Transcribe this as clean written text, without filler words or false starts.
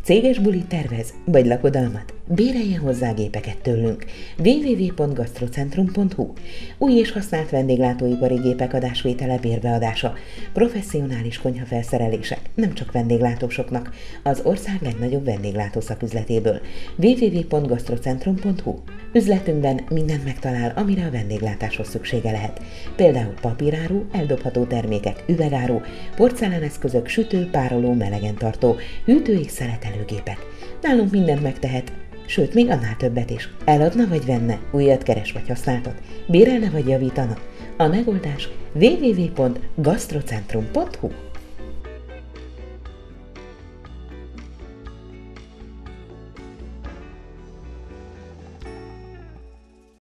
Céges bulit tervez, vagy lakodalmat? Béreljen hozzá gépeket tőlünk. www.gastrocentrum.hu. Új és használt vendéglátóipari gépek adásvétele, bérbeadása. Professzionális konyhafelszerelések, nem csak vendéglátósoknak, az ország legnagyobb vendéglátó szaküzletéből. www.gastrocentrum.hu. Üzletünkben mindent megtalál, amire a vendéglátáshoz szüksége lehet. Például papíráru, eldobható termékek, üvegáru, porceláneszközök, sütő, pároló, melegen tartó, hűtő és szeletelőgépek. Nálunk mindent megtehet, sőt, még annál többet is. Eladna vagy venne, újat keres vagy használtat, bérelne vagy javítana. A megoldás www.gastrocentrum.hu.